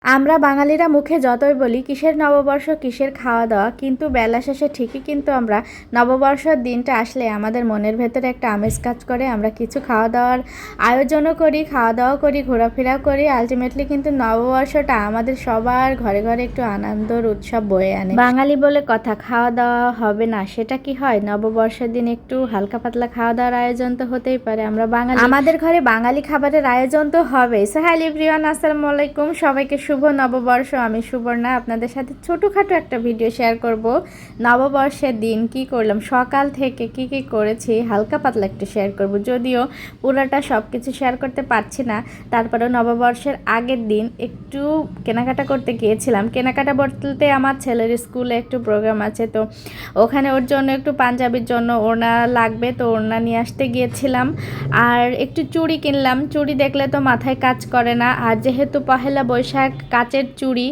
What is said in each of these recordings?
আমরা বাঙালিরা মুখে যতই বলি কিসের নববর্ষ কিসের খাওয়া দাওয়া, কিন্তু বেলা শেষে ঠিকই কিন্তু আমরা নববর্ষের দিনটা আসলে আমাদের মনের ভেতরে একটা আমেজ কাজ করে। আমরা কিছু খাওয়া দাওয়ার আয়োজনও করি, খাওয়া দাওয়া করি, ঘোরাফেরাও করি। আলটিমেটলি কিন্তু নববর্ষটা আমাদের সবার ঘরে ঘরে একটু আনন্দর উৎসব বয়ে আনে। বাঙালি বলে কথা, খাওয়া দাওয়া হবে না সেটা কি হয়? নববর্ষের দিন একটু হালকা পাতলা খাওয়া দাওয়ার আয়োজন তো হতেই পারে। আমরা বাঙালি, আমাদের ঘরে বাঙালি খাবারের আয়োজন তো হবেই। সো হ্যালো এভরিওয়ান, আসসালামু আলাইকুম, সবাইকে শুভ নববর্ষ। আমি সুবর্ণা, আপনাদের সাথে ছোটোখাটো একটা ভিডিও শেয়ার করব। নববর্ষের দিন কি করলাম, সকাল থেকে কি কি করেছি হালকা পাতলা একটু শেয়ার করব। যদিও পুরোটা সব কিছু শেয়ার করতে পারছি না, তারপরেও নববর্ষের আগের দিন একটু কেনাকাটা করতে গিয়েছিলাম। কেনাকাটা বলতে আমার ছেলের স্কুলে একটু প্রোগ্রাম আছে, তো ওখানে ওর জন্য একটু পাঞ্জাবির জন্য ওড়না লাগবে, তো ওড়না নিয়ে আসতে গিয়েছিলাম। আর একটু চুড়ি কিনলাম। চুড়ি দেখলে তো মাথায় কাজ করে না, আর যেহেতু পহেলা বৈশাখ, কাচের চুড়ি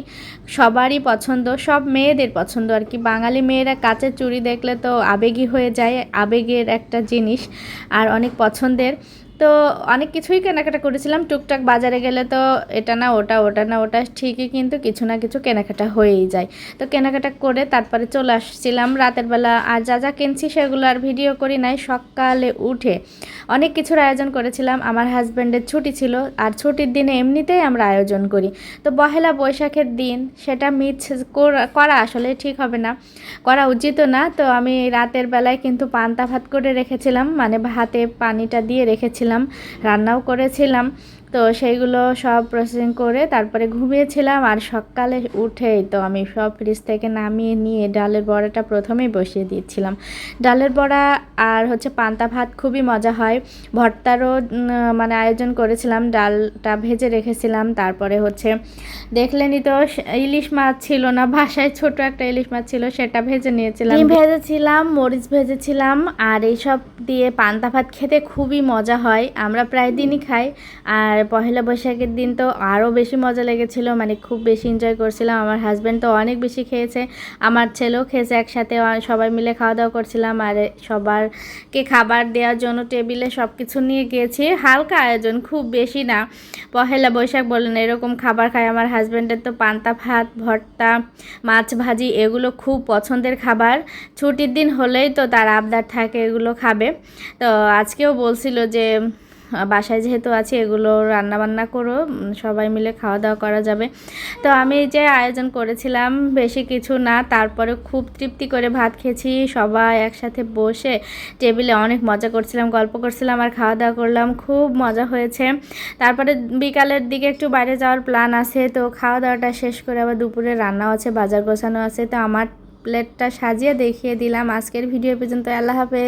সবারই পছন্দ, সব মেয়েদের পছন্দ আর কি। বাঙালি মেয়েরা কাচের চুড়ি দেখলে তো আবেগী হয়ে যায়, আবেগের একটা জিনিস আর অনেক পছন্দের। তো অনেক কিছুই কেনাকাটা করেছিলাম। টুকটাক বাজারে গেলে তো এটা না ওটা, ওটা না ওটা, ঠিকই কিন্তু কিছু না কিছু কেনাকাটা হয়েই যায়। তো কেনাকাটা করে তারপরে চলে আসছিলাম রাতের বেলা। আর যা যা কিনছি সেগুলো আর ভিডিও করি নাই। সকালে উঠে অনেক কিছুর আয়োজন করেছিলাম। আমার হাজব্যান্ডের ছুটি ছিল, আর ছুটির দিনে এমনিতেই আমরা আয়োজন করি। তো পহেলা বৈশাখের দিন সেটা মিস করা আসলে ঠিক হবে না, করা উচিতও না। তো আমি রাতের বেলায় কিন্তু পান্তা ভাত করে রেখেছিলাম, মানে ভাতে পানিটা দিয়ে রেখেছিলাম, রান্নাও করেছিলাম। তো সেইগুলো সব প্রসেসিং করে তারপরে ঘুমিয়েছিলাম। আর সকালে উঠেই তো আমি সব ফ্রিজ থেকে নামিয়ে নিয়ে ডালের বড়াটা প্রথমেই বসিয়ে দিয়েছিলাম। ডালের বড়া আর হচ্ছে পান্তা ভাত খুবই মজা হয়। ভর্তারও মানে আয়োজন করেছিলাম, ডালটা ভেজে রেখেছিলাম। তারপরে হচ্ছে দেখলেনই তো ইলিশ মাছ ছিল না বাসায়, ছোট একটা ইলিশ মাছ ছিল, সেটা ভেজে নিয়েছিলাম। ডিম ভেজেছিলাম, মরিচ ভেজেছিলাম, আর এইসব দিয়ে পান্তা ভাত খেতে খুবই মজা হয়। আমরা প্রায় দিনই খাই। আর পহেলা বৈশাখের দিন তো আরও বেশি মজা লেগেছিল, মানে খুব বেশি এনজয় করছিলাম। আমার হাজব্যান্ড তো অনেক বেশি খেয়েছে, আমার ছেলেও খেয়েছে। একসাথে সবাই মিলে খাওয়া দাওয়া করছিলাম। আর সবারকে খাবার দেওয়ার জন্য টেবিলে সব কিছু নিয়ে গিয়েছি। হালকা আয়োজন, খুব বেশি না। পহেলা বৈশাখ বলেন এরকম খাবার খায়। আমার হাজব্যান্ডের তো পান্তা ভাত, ভর্তা, মাছ ভাজি এগুলো খুব পছন্দের খাবার। ছুটির দিন হলেই তো তার আবদার থাকে এগুলো খাবে। তো আজকেও বলছিল যে বাসায় যেহেতু আছে এগুলো রান্না বান্না করো, সবাই মিলে খাওয়া দাওয়া করা যাবে। তো আমি যে আয়োজন করেছিলাম বেশি কিছু না, তারপরে খুব তৃপ্তি করে ভাত খেয়েছি। সবাই একসাথে বসে টেবিলে অনেক মজা করছিলাম, গল্প করছিলাম আর খাওয়া দাওয়া করলাম, খুব মজা হয়েছে। তারপরে বিকালের দিকে একটু বাইরে যাওয়ার প্ল্যান আছে। তো খাওয়া দাওয়াটা শেষ করে আবার দুপুরে রান্নাও আছে, বাজার গোছানো আছে। তো আমার প্লেটটা সাজিয়ে দেখিয়ে দিলাম। আজকের ভিডিও পর্যন্ত, আল্লাহ হাফেজ।